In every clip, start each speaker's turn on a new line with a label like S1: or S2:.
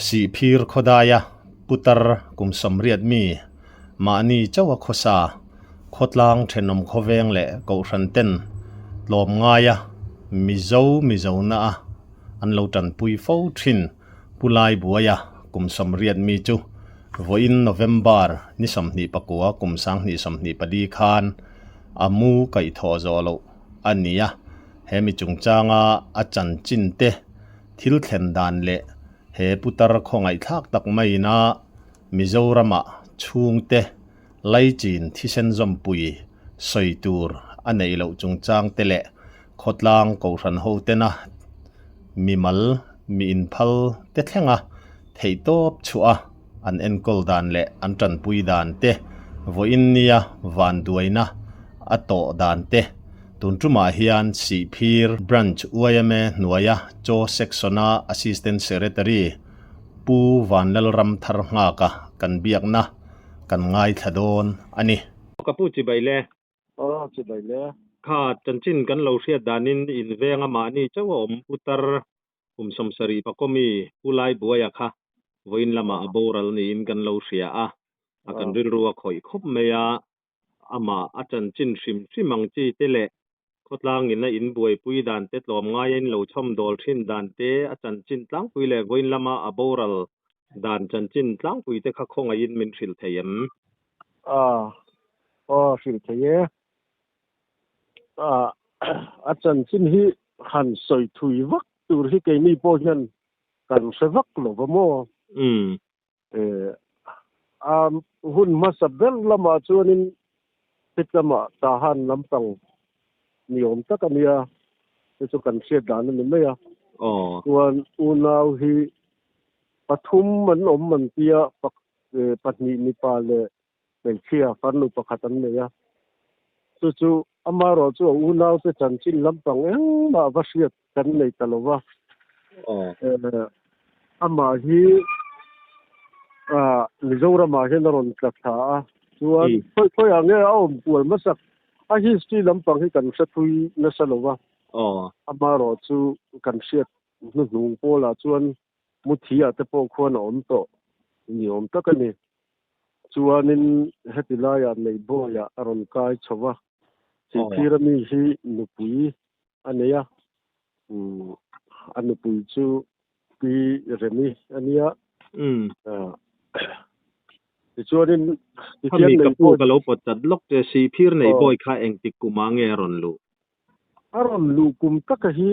S1: si phir khodaya putar kum somriat mi mani chawa khosa khotlang thenom khoveng le ko hranten lom ngaya mizo na an lo tan pui fo thin pulai buaya kum somriat mi chu voin November ni somni pakua kum sang ni somni padi khan amu kai tho zolo ania hemi chungchanga achan chinte thil thlen dan le he putar khongai thak tak mai na Mizorama chungte laichin thisen zompui soitur anei lo chungchang tele khotlang ko ran ho tena mimal mi inphal te thlenga theitop chua an enkol dan le an tan pui dan te voin nia van duaina ato dan te tuntuma hian siphir branch uayame nuaya cho sectiona assistant secretary pu vanlal ram thar nga ka kan biak na kan ngai thadon ani kapu chi baile
S2: chi baile
S1: kha chanchin kan lo hria danin in venga ma ni chawa om putar somsari pakomi pulai buaya kha voin lama aboral ni in kan lo hria a akan rilruwa khoi khop meya ama achan chin hrim chi tele khotlang in na in buai pui dan te tlom ngai in lo chom dol thin dan te achan chin tlang pui le voin lama aboral dan chan chin tlang pui te kha khonga in min thil theyem
S2: thil theye achan chin hi han soi thui vak tur hi ke ni po hian kan se vak lo mo hun masabel lama chuanin pitama tahan lampang niom takania chu kan sia dan ni meya tuan unau hi pathum man tia patni nipale belchia farnu pakhatan meya chu amaro chu unau te chanchin lampang ma vasiat kan nei talowa ama hi Mizorama hian tlakha chuan khoi ange aom pual masak a history lampang hi kan sathui na salowa amaro chu kan siat nu nung pola chuan muthia te po khon om to niom takani chuanin hetilaya nei boya aron kai chowa siphirami hi nupui aneya anupui chu pi remi ania chuanin
S1: tian nei po ka lo potat lok te siphir nei boy kha engtik kumange ron
S2: lu kum taka hi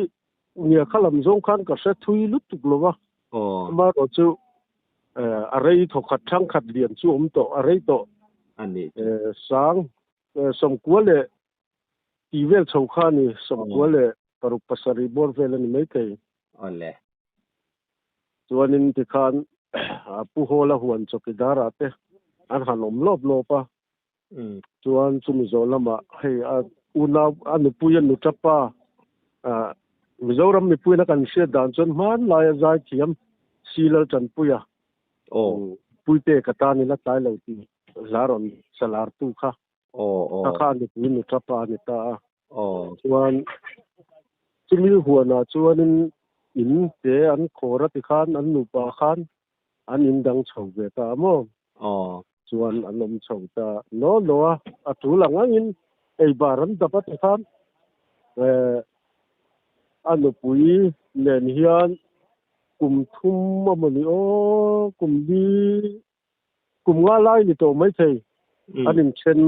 S2: nia khalam zong khan ka sa thui lutuk lowa ma ro chu arei thokhat thang khat lian chu om to arei to
S1: ani
S2: sang somkuale tivel chaukhani somkuale paruk pasari bor velani mai kai
S1: ole
S2: chuanin tikhan puhola huan chokidara te an hanom lopa chuan chumi zolama hei una anupuya nutapa Mizoram mi puina kan sia dan chon man laia zai thiam silal chan puya puite katani la tai lo ti zaron salar tu kha kha ni pu nutapa ni ta chuan chumi huana chuanin in te an khora ti khan an nupa khan an in dang chhoge ta mo chuan anom chhota no atulanga in ei baran dapat khan anupui len hian kum thum amani kum nga lai ni to mai thei anin chen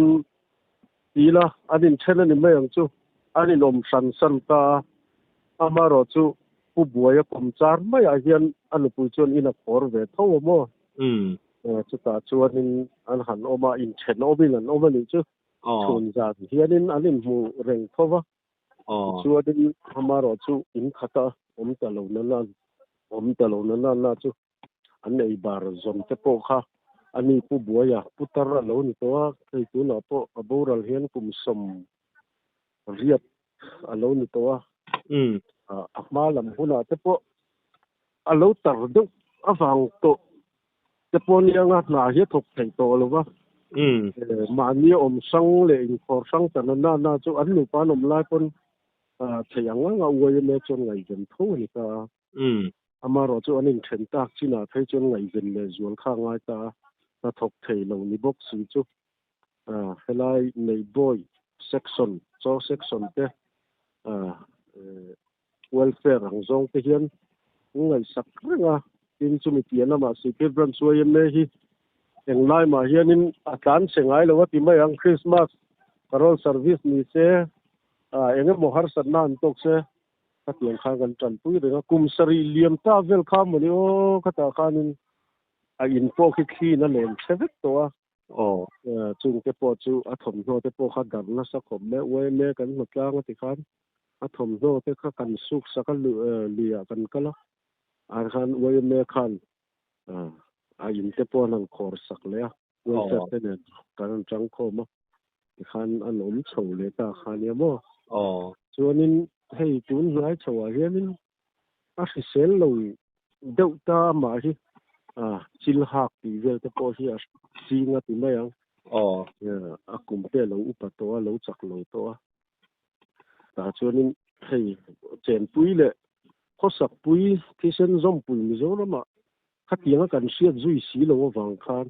S2: tila anin chen ani mai ang chu anin om san ta amaro chu pu buaya kum char mai a hian anupui chon ina khor ve tho mo chuta chuanin an han oma in chen omin an omani chu chun zan hianin anin mu reng thowa chuanin hamaro chu in khata om talo na na chu an nei bar zon te po kha ani pu buaya putar lo ni to kai tu na po aboral hian kum som riat alo ni to akmalam huna te po alo tar du awang to te po ni anga na hi thok thei to lowa ma ni om sang le in khor sang tan na chu an nu pa nom lai pon theyanga nga uai me chon ngai gen tho ni ta ama ro chu anin then tak china thei chon ngai zen le zual kha ngai ta thok thei lo ni box si chu helai nei boy section te welfare ang zong te hian ngai sak renga tin chu mi tian ama si pe bran suai em ne hi eng lai ma hianin atan sengai lo ti mai ang Christmas carol service ni se enge mo har san nan tok se ka tiang kha gan tran pui renga kum sari liam ta vel kha mo ni o ka ta khanin a in po khi na len sevet to chung te po chu a thom no te po kha dar na sa khom me we me kan ma tlang ti khan a thom no te kha kan suk sa ka lia kan kala a khan we me khan a in te po nang khor sak le we sa te ne kan chang kho ma ti khan an om chho le ta khan ya mo chuanin hei tun lai chawa hianin a sel lo deuh ta ma hi chil hak ti vel te po hi a singa ti mai ang a kum te lo upa to lo chak lo to ta chuanin hei chen pui le khosak pui thi sen zom pui mi zo lama khatianga kan siat zui si lo wang khan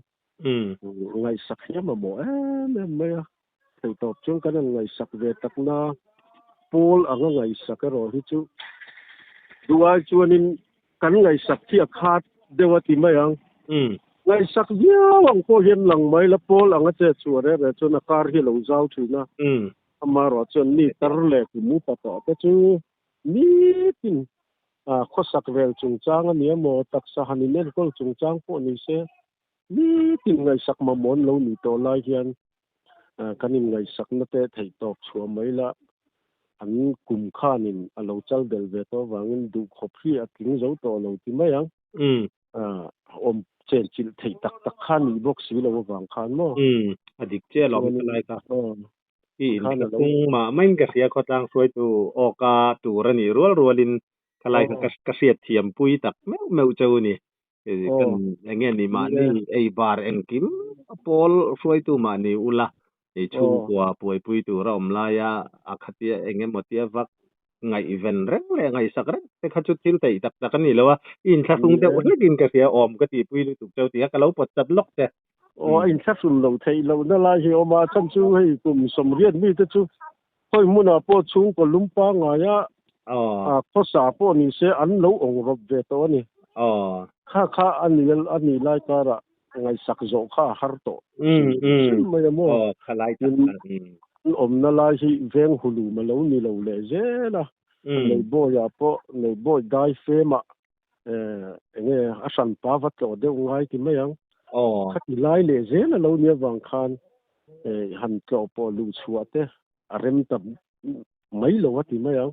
S2: ngai sak hiam mo me thei top chung kan ngai sak ve takna pol anga ngai sak ro hi chu duai chuanin kan ngai sak thi a khat dewa ti mai ang ngai sak yaw ang ko hian lang mai la pol anga che chuare re chuna kar hi lo zau thina ama ro chon ni tar le ku mu pa to te chu ni tin khosak vel chung chang ani mo taksa hanin kol chung chang po ni se ni tin ngai sak ma mon lo ni to lai hian kanin ngai sak na te thei tok chua mai la an kum khanin alo chal del ve to wangin du khop hi atling zo to lo ti mai ang om chen chil thei tak khan ni box si lo wang khan mo
S3: adik che lom lai ka i in kung ma main ka sia khotang suai tu oka tu rani rualin kalai ka siat thiam pui tak meu chau ni kan nge ni ma ni ei bar en kim pol suai tu ma ni ula ei chu kwa pui tu ra om la ya akhatia enge motia vak ngai event reng le ngai sak reng te kha chu til tei tak ni lo wa in tha sung te lekin ka sia om ka ti pui lu tu chau ti ka lo pot tat lok te
S2: in tha sun lo thei lo na la hi oma cham chu hei kum som riat mi te chu hoi muna po chung ko lumpa nga ya ko sa po ni se an lo ong rob ve to ni kha ani lai ka ra ngai sak zo kha har to mai mo
S3: khalai ta
S2: om na la hi veng hulu ma lo ni lo le je la nei bo ya po nei bo dai fe ma enge asan pa va to de ngai ti mai ang khati lai le je la lo ni wang khan han to po lu chuate arem tam mai lo wa ti mai ang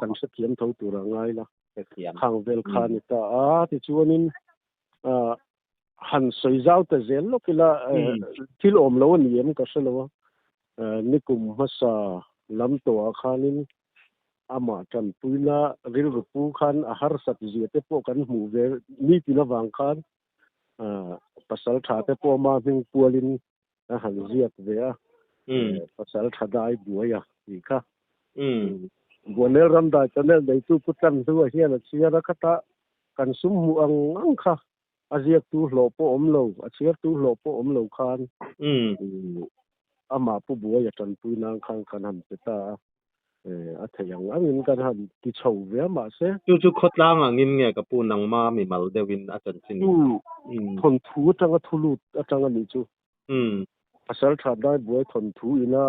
S2: kan sa thiam tho tu ra ngai la khang vel khan ta ti chuanin han soi zau ta zel lo kila thil om lo ni em ka sa lo nikum masa lam to khanin ama chan puina ril pu khan a har sat ji te po kan mu ve ni ti na wang khan pasal tha te po ma hing pualin han ziat ve pasal tha dai buaya ti kha buane ram da chane dei tu putan tu hian a chia ra khata kan sum mu ang kha aziak tu hlo po om lo a chiar tu hlo po om lo khan ama pu buaya chan puina khang kan han te ta a thayang angin kan han ki chho ve ma se
S3: chu khotlang angin nge ka pu nang ma mi mal dewin a chan sin
S2: thon thu tanga thulu atanga ni chu asal tha dai boy thon thu ina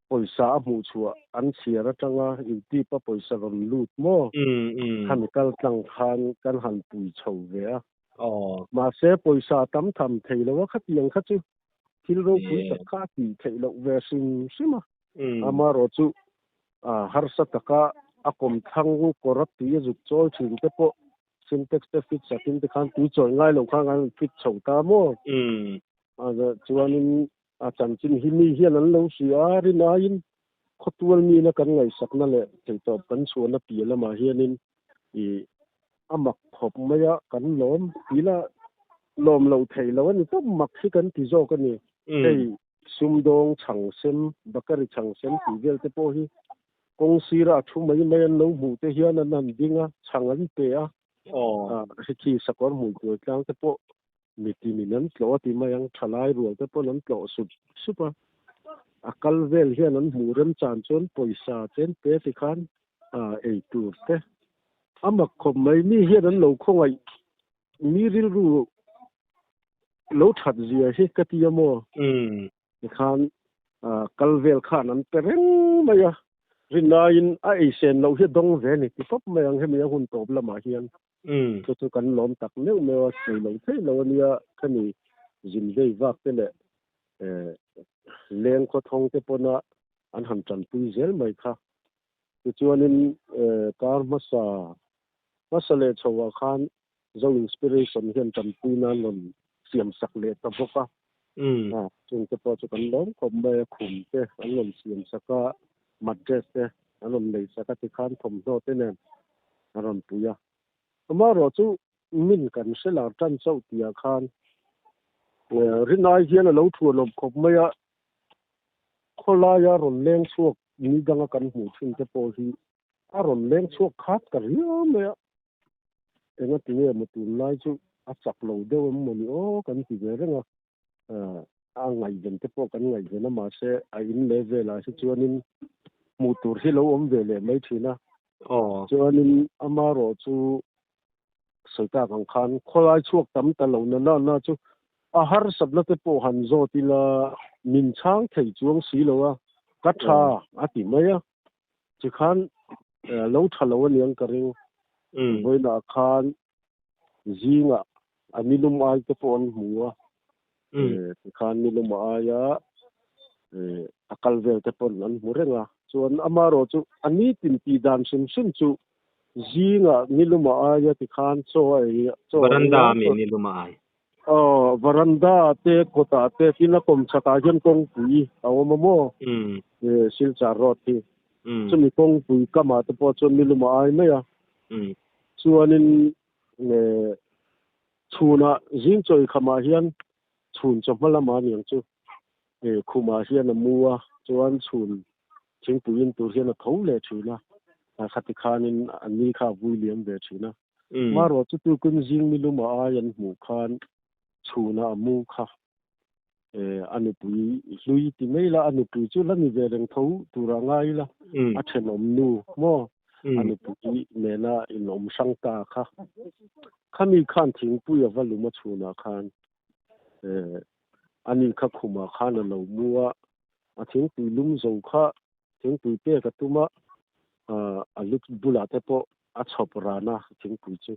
S2: poisa mu chua an chiara tanga inti pa poisa ron lut mo chemical tlang khan kan han pui chho ve ma se poisa tam tham thei lo kha tiang kha chu thil ro pui ta kha ti thei lo ve sima ama ro chu har sa taka akom thang korap ti zuk chol thin te po syntax te fit satin te khan tu choi ngai lo kha ngai fit chho ta mo chuanin chan chin hi mi hian an lo si ri na in khotual mi na kan ngai sakna le thei top kan chuana pi la ma hianin amak khop maya kan lom pila lom lo thei lo ni to mak hi kan ti zo ka ni ei sumdong changsem bakari changsem ti vel te po hi kong sira thu mai an lo mu te hian an dinga changan pe khi sakor mu tu tlang te po mi ti mi nan tlo ti ma yang thalai rual te po nan tlo super akal vel hian an mu ren chan chon poisa chen pe ti khan ei tur te amak khom mai mi hian an lo khongai mi ril ru lo that zia hi katiamo ti khan kalvel khan an pereng maya rinain a isen lo hi dong ve ni ti pop mayang he mi hun top lama hian chu kan lom tak neu me wa sei lo thei lo nia khani jin vei vak te le leng kho thong te pona an han chan pui zel mai kha chuanin kar masale chowa khan zo inspiration hian chan pui na lon siam sak le ta boka chung te po chu kan lom khom me khum te an lon siam saka madres te an lon lei saka ti khan thom no te nen aron puya ama ro chu min kan sela tan chau tia khan rinai hian lo thu lom khop maya khola ya ron leng chuak ni danga kan hmu thin te po hi a ron leng chuak khat ka ria maya enga ti nge mutu lai chu a chak lo de mo ni o kan ti ve renga a ngai den te po kan ngai den ma se a in level a chuanin mutur hi lo om ve le mai thina chuanin ama ro chu soita kan khan kholai chuak tam ta lo na chu a har sabla te po han zo ti la min chang thei chuang si lo a ka tha a ti maya chi khan lo thalo niang ka ring boina khan zinga anilum ai te pon huwa chi khan nilum aya akal vel te pon an murenga chuan amaro chu ani tin ti dan sim chu zinga nilum aya ti khan cho
S3: baranda mi nilum ai
S2: varanda te kota te tina kom chata jen kong pui awamo sil cha rot ti chumi kong pui kama te po chon nilum ai me ya chuanin chuna jing choi khama hian chun chomala ma niang chu khuma hian muwa chuan chun thingpuin tur hian a tho le thina khati khanin ani kha vuiliam ve thina maro chu tu kun jing miluma ayan mu khan chuna mu kha anu pui lui ti meila anu pui chu lani ve reng tho tura ngai la a thenom nu mo anu pui mena inom sangta kha khami khan thing pui avaluma chuna khan ani kha khuma khan lo muwa a thing pui lum zo kha thing pui pe ka tuma alut bula te po a choprana thing pui chu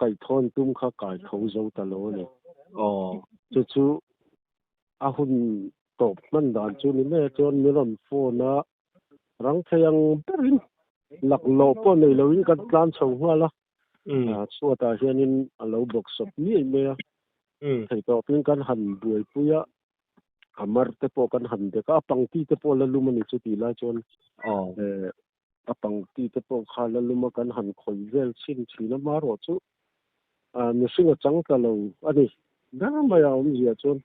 S2: kai thon tum kha kai tho zo ta lo ne chu a hun top man dan chu ni me chon mi ron phone na rang thayang perin lak lo po nei lo in kan plan chho la chuata hianin alo box shop ni me thei to pin kan han buai puya amar te po kan han de ka pangti te po la lumani chu ti la chon a pangti te po kha la luma kan han khoi vel chin thina ma ro chu mi singa chang ta lo ani da ma ya om zia chon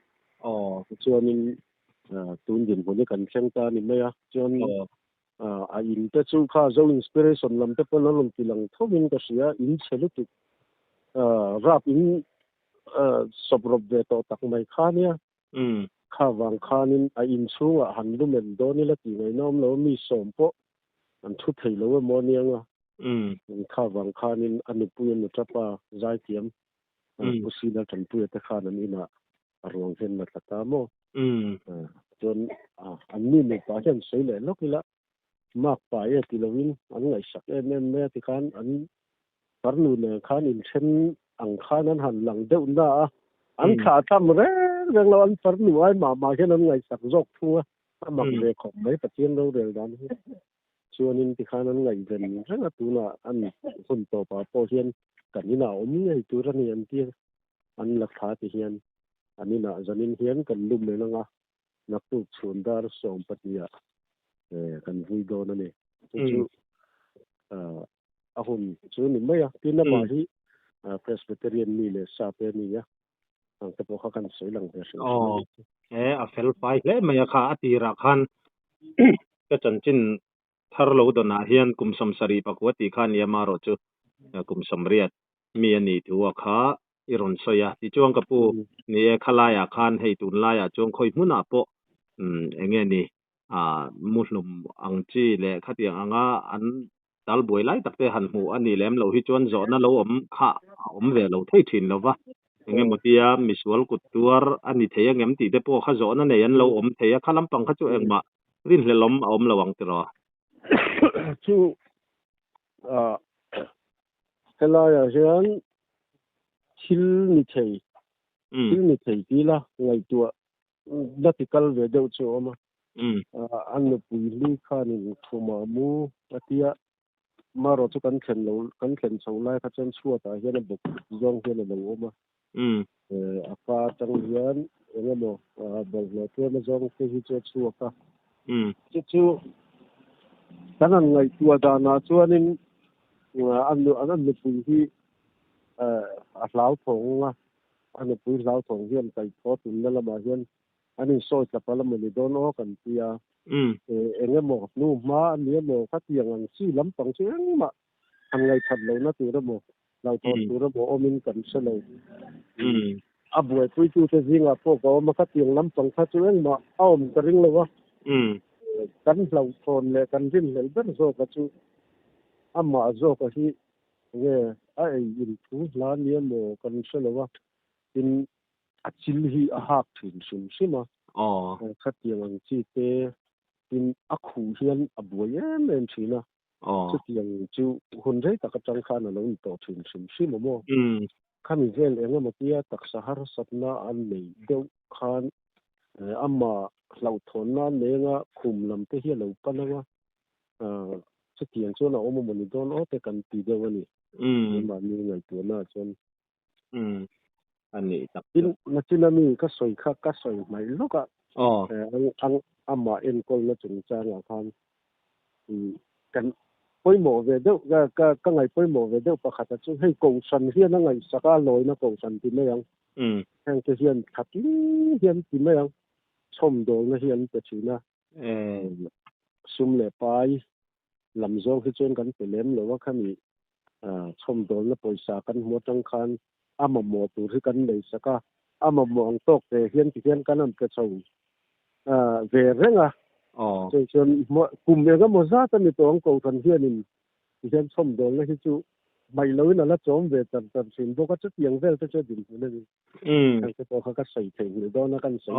S2: chuanin tun din hone kan thleng ta ni me ya chon a in te chu kha zo inspiration lam te po la lum ti lang thomin ka sia in chelu tu rap in sobrop ve to tak mai khania kha wang khanin a in chunga han lu men do ni la ti ngai nom lo mi som po an thu thei lo mo nianga kha wang khanin anu puyan na tapa zai tiam usina tan puya te khanan ina arong hen na tata mo chon an ni me pa chen sei le lokila mak pa ye ti lovin an ngai sak em me ti khan an parnu ne khan in chen ang khan an han lang deuh na an kha tham re reng lo an parnu ai ma chen an ngai sak jok thua mak ve khom mai patien lo rel dan chuanin ti khan an ngai ven reng atuna an hun to pa po hian kanina omi ai turani an ti an lak tha ti hian anina zanin hian kan lum le langa naktu chundar som patia kan vui do na ne chu ahun chu ni maya tina ma hi presbyterian ni le sa pe ni ya ang te po kha kan sei lang ve
S3: a fel pai le maya kha atira khan ka chanchin thar lo do na hian kum som sari pakwati khan ya maro chu kum som riat mi ani tu kha iron soya ti chuang ka pu ni khalaya khan hei tun la ya chuang khoi hmuna po enge ni muhlum angchi le khatiang anga an dal boi lai takte han mu ani lem lo hi chuan zo na lo om kha om ve lo thei thin lo wa enge motia miswal kutuar ani theya ngem ti te po kha zo na nei an lo om theya khalam pang kha chu engma rin hlelom om lawang tiro
S2: chu helaya hian thil ni thei ti la ngai tua vertical ve deuh chu oma an nu pui li khan in thuma mu atia maro chu kan thlen so lai kha chen chuata hian a bok zong hian a lo oma apa tang hian engemaw bol lo te na zong te hi chu ka chu tan an ngai tua dana chuanin an nu pui hi a hlau thonga an nu pui hlau thong hian kai tho tun na lama hian anin soi tlapala mani don o kan tia engemaw nu ma ani mo khatiang ang si lampang chu engma an ngai that lo na tu ramo lau thon tu ramo omin kan se lo a buai pui tu te zinga po ko ma khatiang lampang kha chu engma aom ka ring lo wa kan lau thon le kan rin le ber zo ka chu amma zo ka hi nge ai in thu la ni mo kan se lo wa in achil hi a hak thin sim sima khatiang ang chi te in a khu hian a buai em thina chu tiang chu hun rei taka chang khan alo in to thin sim sima mo khami vel engemaw tia tak sahar satna an nei deuh khan amma hlau thon na nenga khum lam te hi lo panawa chu tiang chu na omo moni don o te kan ti deuh ani ma ni ngai tu na chon
S3: ani tak
S2: in na chinami ka soi kha ka soi mai loka ang amma en kol na chung chang a khan kan poimo ve deuh ka ngai poimo ve deuh pakhat chu hei ko san hian a ngai saka loi na ko san ti mai ang hang te hian thati hian ti mai ang chom dol na hian pe china sum le pai lam zong hi chen kan pelem lo wa khami chom dol na poisa kan mo tang khan ama mo tu ri kan nei saka ama mo ang tok te hian ti hian kan am ke chau ve renga chen kum me ga mo za ta ni tong ko than hian in hian chom dol na hi chu mai lo na la chom ve tan sin bo ka chu tiang vel ta chu din ne ni kan ke to ka sai thei ni do na kan sai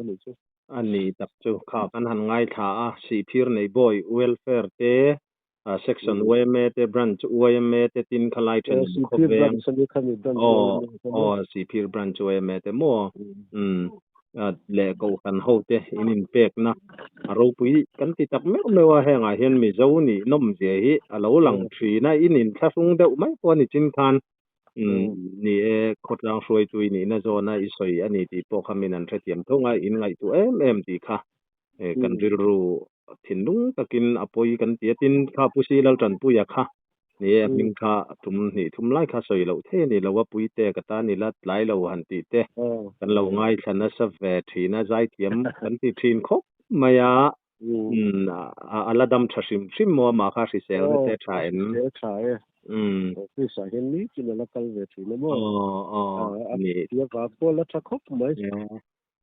S2: ni chu
S3: ani tak chu kha kan han ngai tha a si phir nei boy welfare te section weme te branch weme te tin khalai then khoweng si phir branch weme te mo le ko kan ho te in pek na aro pui kan ti tak me wa henga hian mi zo ni nom je hi alo lang thri na in thlasung deuh mai po ni chin khan ni khotlang hroi tui ni na zona isoi ani ti po khamin an thetiam thonga in ngai tu em ti kha kan ril ru thinlung takin apoi kan tiatin kha pusi lal tran puya kha ni ming kha tum ni thum lai kha soi lo the ni lo wa pui te ka ta ni lat lai lo han ti te kan lo ngai thana sa ve thina zai tiam kan ti thin khop maya aladam thashim shim mo ma kha si sel te thain
S2: thì sa hian ni chin la kal ve thina mo ni tia va ko la tha khop mai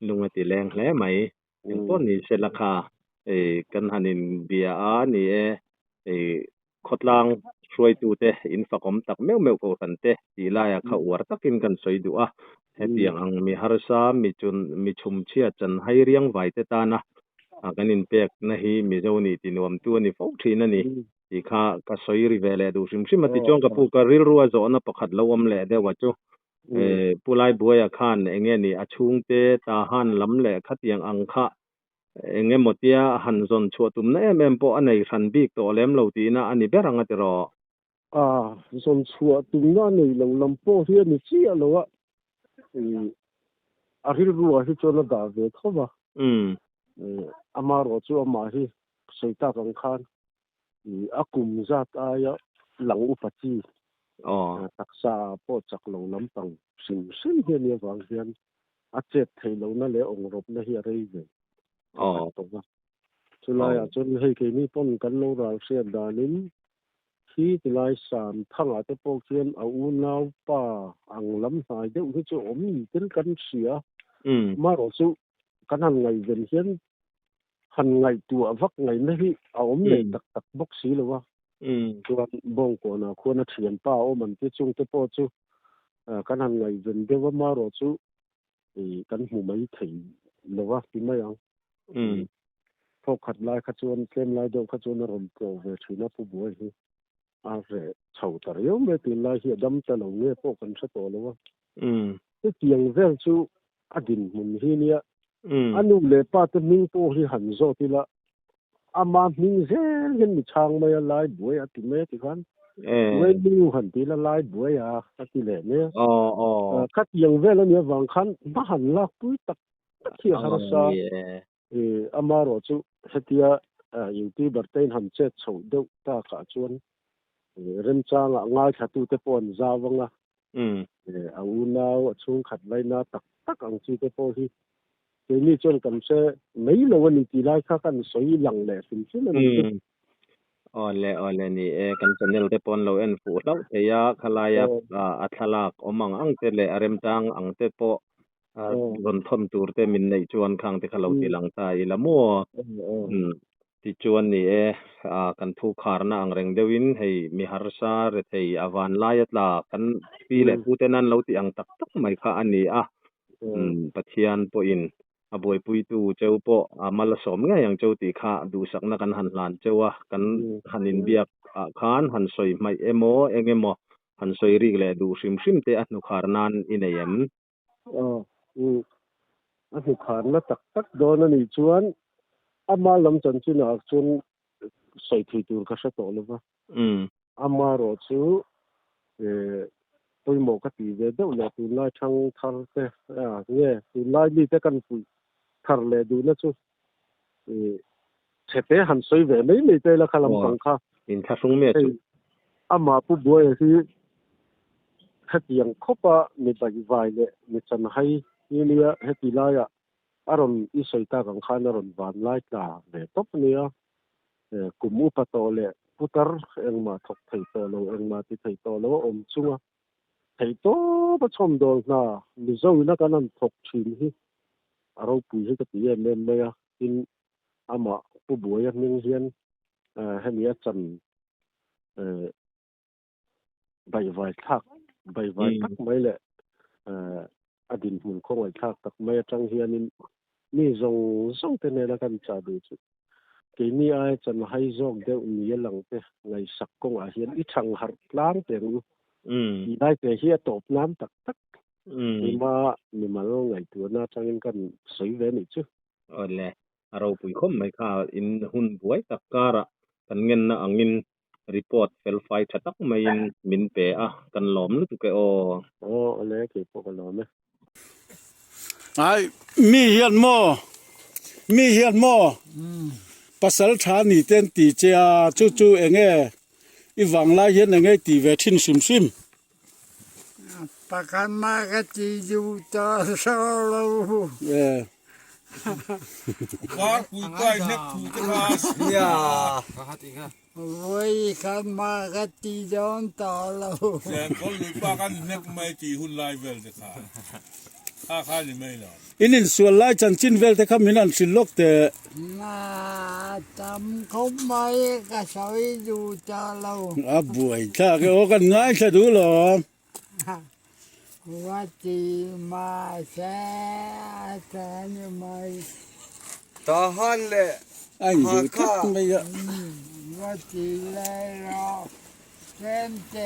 S3: lunga ti leng hle mai in pon ni se la kha kan hanin bia a ni khotlang shroi tu te in fakom tak meu ko kan te ti la ya kha war takin kan soi du a he piang ang mi harsa mi chum chia chan hai riang vai te ta na kan in pek na hi mi zo ni ti nuam tu ni fo thina ni ti kha ka soi ri vele du sim sim ti chong ka pu ka ril ruwa zo na pakhat lo om le de wa chu pulai buaya khan enge ni achung te ta han lam le khatiang ang kha enge motia han zon chuatum na em po anei ran bik to lem lo ti na ani beranga ti ro
S2: zon chuatum na nei lo lam po hi ni chi alo a a ril ruwa hi chona da ve khowa ama ro chu ama hi seita rang khan akum zat aya lang upati taksa po chak lo lam tang sim hian ni wang hian a chet thei lo na le ong rop na hi a rei ve to wa chulaya chun hei ke ni pon kan lo ra se danin ที่ที่ไล่สามทั้งอาจจะพวกเช่นเอาน้าป่าอังลำหายเดี๋ยวที่จะอมเป็นกันเสียมาเราสู้กันหันไงเป็นเช่นหันไงตัววักไงไม่ที่เอาอมเลยตักบกสีเลยวะตัวบงก่อนนะควรเฉียนป้าโอ้มันที่จงจะพอสู้กันหันไงเป็นเดี๋ยวว่ามาเราสู้กันหูไม่ถึงเลยวะที่ไม่ยังพวกขัดลายขจวนเข้มลายเดียวขจวนรมโปรเวทีน่าผู้บวยที่อาเรชาวตระยมไม่ตีลายเหี่ยดำตะหลงเงี้ยพวกกันสักตัวเลยวะที่เตียงเรื่องสู้อดินมุนที่เนี่ยอันนู้นเลยป้าจะมิ่งพวกที่หันโซที่ละอามามิ่งเสียเห็นมีช่างไม่ลายบวยอติเมติกันเว้นมิ่งหันที่ละลายบวยอติเล่เนี่ยคัดยังเวลเนี่ยบางครั้งมาหันลักปุ้ยตักที่หารา อามาโรจูเฮติยาอยู่ที่บริเวณหันเจ็ดชาวเดวตาขาชวนเริ่มจ้างง่ายขัดตัวเตปอนจาวังอ่ะเอาหน้าช่วงขัดไล่หน้าตักอังจีเตปอที่ทีนี้จนกันเสไม่รู้ว่านี่ที่ไรข้ากันสวยหลังแหล่สิ่งที่นั่น
S3: อ๋อเลยนี่กันจะเนี่ยเตปอนเราเอ็นฟูแล้วแต่ยาขลายอัทลักอมังอังเตเลเริ่มจ้างอังเตปอโดนทอมตูร์เตมินในจวนข้างที่เขาตีหลังตายละมัวที่จวนนี่กันทุกขารนาอังเร่งเดวินให้มีฮาร์ซาร์ให้อวานลายตลากันปีเล่พูดแต่นั้นเราตีอังตักไม่ข้าอันนี้ปัจจัยปอินบวยปุยตูเจ้าปอมาละสมไงอย่างเจ้าตีข้าดูสักนักกันหันหลานเจ้ากันหันอินเบียกขานหันสวยไม่เอโมเองเอโมหันสวยรีกเลยดูซิมเตะนุขารนานอินเอม
S2: อันนี้ขานมาตักโดนนี่ชวนอามาลำจันทร์นักชวนใส่ที่ตัวก็ใช่ตัวเลยวะอามาโรจูตัวหมอกตีเวดเอาเนี่ยตัวไล่ช่างทาร์เตเนี่ยตัวไล่ลีเตกันฟุยทาร์เลยดูนะจูเฉพาะหันสวยเวไม่เตละขลังฟังค่ะ
S3: อินทัศน์เมียจู
S2: อามาผู้บวยที่ถ้ายังคบว่ามีใบไวเลยมีจันให้นี่เนี่ยเฮติลายอารมณ์อิสระต่างกันอารมณ์บานไล่ตาเลยตบเนี่ยกุมุปโตเลยพุทธร์เองมาถกไถ่โตเราเองมาที่ไถ่โตแล้วอมซุงไถ่โตประชมโดนนะมิจฉานักนั้นถกชินที่เราปุยให้กับที่เอ็มเมียกินอามาผู้บวยนิ่งเฮียนให้มีจันใบไวทักใบไวทักไม่เลยอดินหุ่นคงไว้ทักตักไม่จังเฮียนี่ส่งแต่ในละกันจ่าดูจุทีนี้ไอ้จันให้ส่งเดี๋ยวมีหลังเตะไงสักคงอาเฮียนอีช่างหัดล้างเตียงอีได้แต่เฮียตบน้ำตักนี่มาแล้วไงตัวน่าจังกันสวยเลยนี่จุ
S3: เลยเราปุยคมไม่ข่าวอินหุ่นบวยตักการะกันเงินนะอังอินรีพอร์ตเฟลไฟชัดตักไม่มินเปะกันหลอมนึกตัวแก
S2: อะไรเกี่ยวกับกันหลอมไหม
S4: ไอ้มีเฮียนหม้อภาษาชานี่เต้นตีเจ้าจู่เองอีวังไล่เห็นเองตีเวทินซิม
S5: ปากกันมากจีอยู่ต่อโซโล
S6: ว่าคุยก้อยเน็กถูกกันเนี่ย
S5: โอ้ยกันมากจีจอนต่อเรา
S6: แต่เขาหลุดปากกันเน็กไม่จีหุ่นไลเวลเด็กข้านี่ไม่หรอก
S4: อินินส่วนไล่จันจินเวลแต่เขามีนั่นสิลกแต่
S5: น่าจำเขาไม่ก็สวยอยู่ต่อเรา
S4: บวยถ้าเขากันง่ายจะดูหรอ
S5: ว่าจีมาแช่แต่นี่ไม่
S6: ตาหันเลย
S4: อันอยู่ทักไม่เยอะ
S5: ว่าจีเลยรอเส้นเจ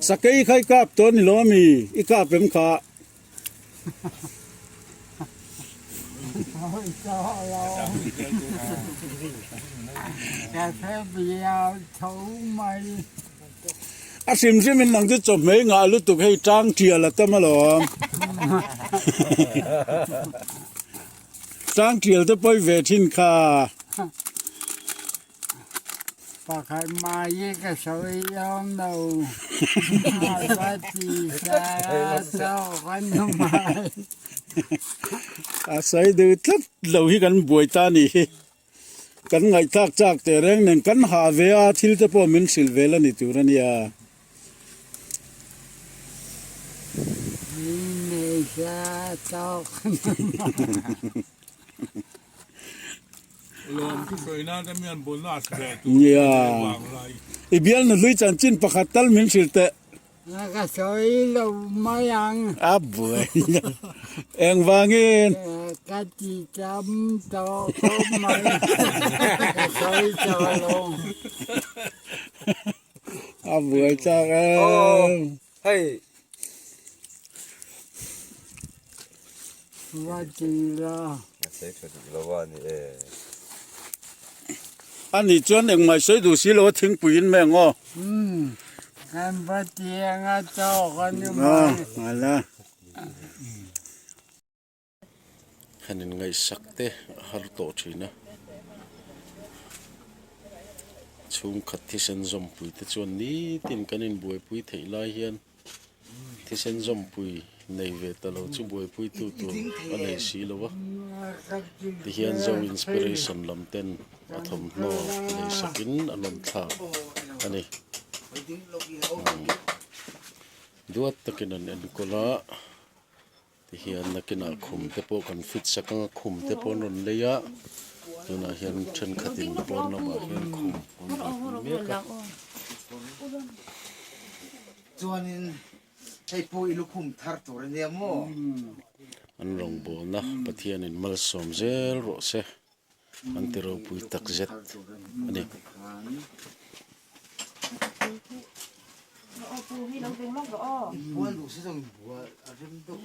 S4: สักกี่ใครกลับตัวนี่ล้อมีอีกลับเป็นขา
S5: ต่อเราแต่แค่เบียร์เขาไม่
S4: ซิมมันหลังจะจบไม่งาลุตุกให้จ้างเทียละแต่มาหรอจ้างเทียจะไปเวทินค่ะ
S5: ปากให้มาเยก็สวยยอมเราว่าจีสาเจ้ากันทำไม
S4: อาศัยดูทับเราให้กันบวยตานี่ กันไงทักจากแต่แรงหนึ่งกันหาเวอาทิลจะพอมินสิลเวลนี่ตัวนี้อ่ะ
S5: นี่จะตอก
S6: ลมที่เคยน่าจะมีอันบนลาสแบก
S4: เนี่ย
S6: วางไร
S4: อีเบียลนั่นลุยจันจินประคัตตัลมินสิลเตะ
S5: แล้วก็สวยลงมายัง
S4: อ่ะบุยเอ็งวางเงิน
S5: กะจิจำตอกก็ไม่สวยจะลง
S4: อ่ะบุยจากเอ็ง
S7: ให้
S5: ว่าจีละ
S7: ใส่ชุดละวันนี่
S4: อันนี้จวนเอ็งไม่ใช่ดูสิโลทิ้งปุ๋ยแม่งอ๋อ
S5: กันปะเตียงอะตอกกันอยู่ไหม
S4: อะไรขันไงสักเตะฮารุโตชีนะช่วงขัดที่เส้นจอมปุ๋ยแต่จวนนี้ตินกันอินบวยปุ๋ยเทลายเฮียนที่เส้นจอมปุ๋ยในเวทเราจู่บวยปุ๋ยตัวอันไหนสีแล้ววะที่เฮียนเจ้าอินสปิเรชันลำเต้นอัฐมโนในสกินอันนั้นท่าอันนี้ดูว่าตะกินันเอ็นกุลาที่เฮียนนักนักคุมเตปกันฟิตสักคุมเตปนนเลยะตัวน่ะเฮียนเช่นขัดินปนละมาเฮียนคุมเมียกะ
S7: จวนนี้ให้ปุยลูกคุมทาร์ตัวเนี่ยมั้ง
S4: อันรองโบนะปะเทียนินมัลสมเจลโรเซอันเตโรปุยตักเจ็ดอันนี้
S7: บัวลูกสิต้องบัวอะไรมันต้อง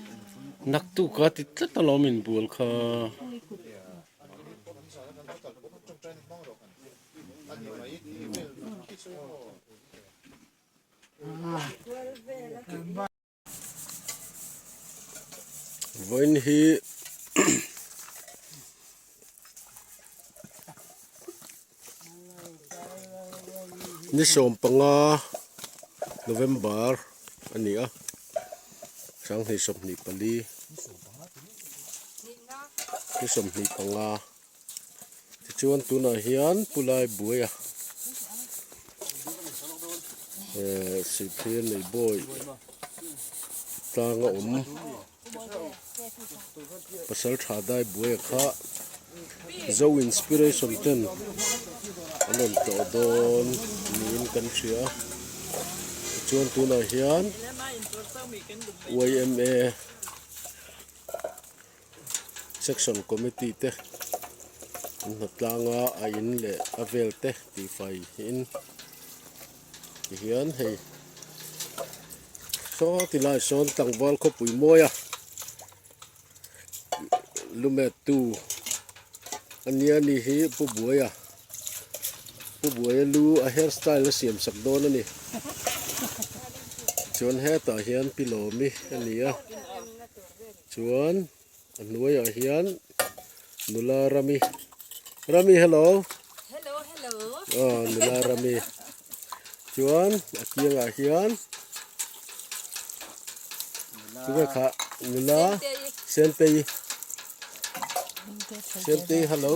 S4: นักตุกาติดตลอมินบัวค่ะ วันนี้ นี่สมปังอาโนเวมบาร์อันนี้อ่ะช่างให้สมนิปลีนี่สมนิปังอาที่ชวนตัวน่ะเฮียนปุไลบัวสิเทียนในบ่อยตางอมภาษาชาได้บัวค่ะเจ้าอินสปิเรชันเต้นอันนั้นต่อโดนมีนกันเชียชวนตัวน่ะเฮียน YMA section committee te natlanga a in le avel te ti fai in hian hei so ti lai son tangwal kho pui moya lume tu ania ni hi pu buaya lu a hairstyle siam sak don ani chuan he ta hian pilomi ania chuan anuai a hian nula rami hello nula rami chuan akiang a hian tuwe kha nula sentei hello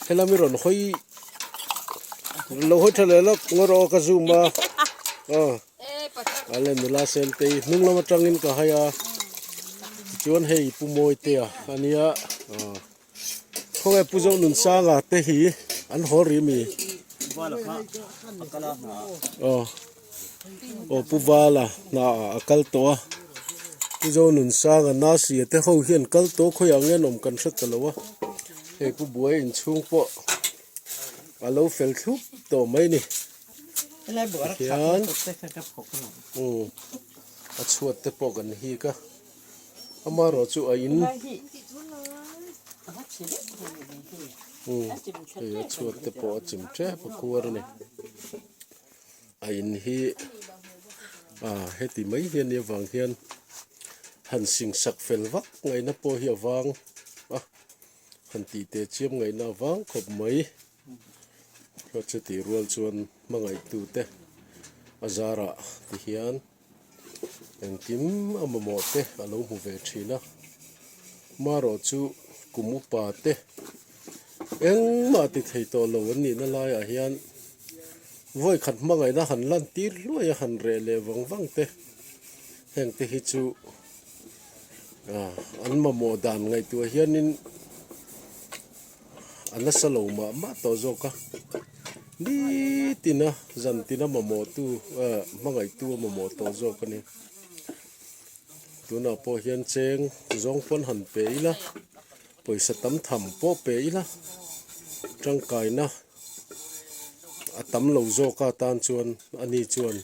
S4: hello mi ron khoi lo hoi thale la ngoro ka zuma ale nula sentei nung lama tangin ka haya chuan hei pumoi te ania khoe puzo nun sanga te hi an hori mi puwala na akal to puzo nun sanga na si te ho hian kal to khoi angen om kan sat talowa hei pu buai in chung po alo fel thup to mai ni hian a chuat te po kan hi ka amaro chu a in chuột te po chim tre po kur ni a in hi heti mai hian ni wang hian han sing sak fel vak ngai na po hi awang han ti te chiam ngai na wang khop mai ro chu ti rual chuan mangai tu te azara ti hian en kim amamo te alo mu ve thina maro chu kumupa te eng ma ti thei to lo ni na lai a hian voi khat ma ngai na han lan tir loi han re le wang te heng te hi chu an ma mo dan ngai tu hianin an la salo ma to zo ka ni tina zan tina ma mo tu ma ngai tu ma mo to zo ka ni tu na po hian cheng zong pon han pe ila poisa tam tham po pe ila tang kai na atam lo zo ka tan chuan ani chuan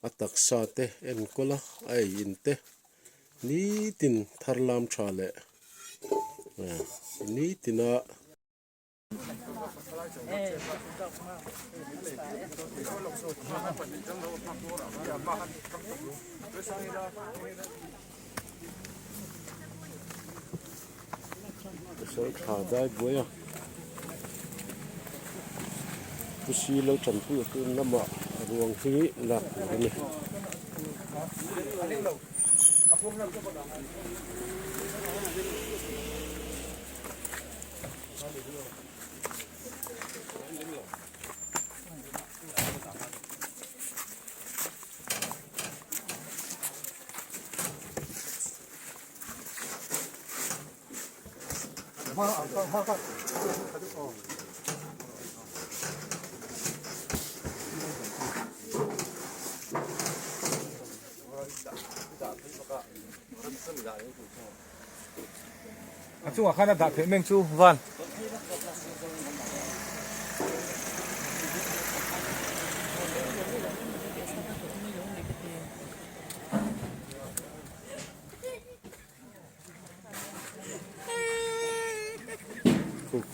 S4: atak sa te en kola ai in te ni tin tharlam tha le ni tina so tha dai boya pusi lo chan pu tu lama ruang hi lak ni
S6: chung khana da phe meng chu van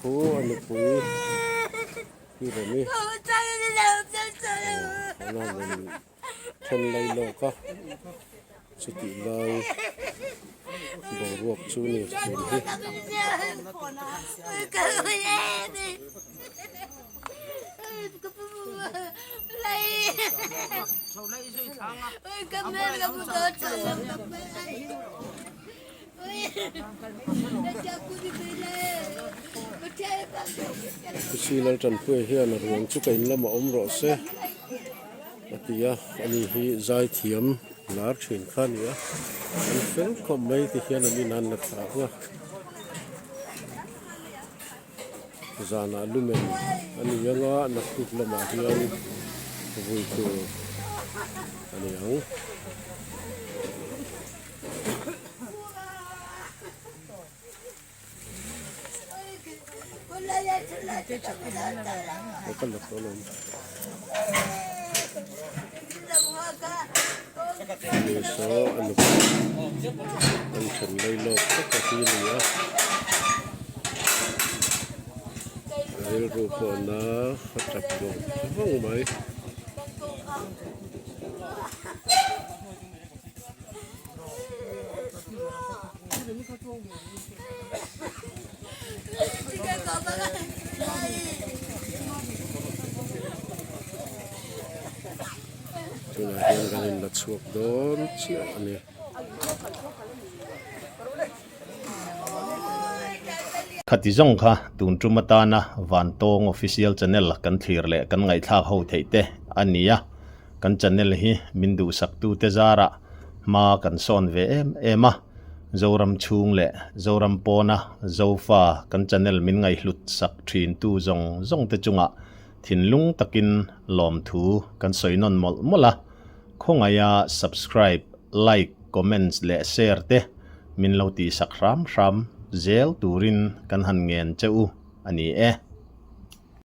S4: ku ani pui ki re ni ana men chen lai lo ka chu ti lai bo ruak chu ni chen hi si lang chan pui hian a ruang chu kain lama om ro se atia ani hi zai thiam lar thin khan ya an fel khom mai ti hian ani nan la tha wa zana lumen ani yanga na khuk lama hian vui ku ani ang Okan la tolong. So anu an chen lai lo ka ti ni ya. Rel ru ko na hatap do. Vong mai. Tuna hian ganin la chuak don chia ani
S1: khati zong kha tun tumata na van tong official channel kan thlir le kan ngai thak ho theite ania kan channel hi mindu saktu te zara ma kan son ve ema zoram chung le zoram pona zofa kan channel min ngai hlut sak thin tu zong te chunga thinlung takin lom thu kan soinon mol mola khongaya subscribe like comments le share te min lo ti sak ram zel turin kan han ngen cheu ani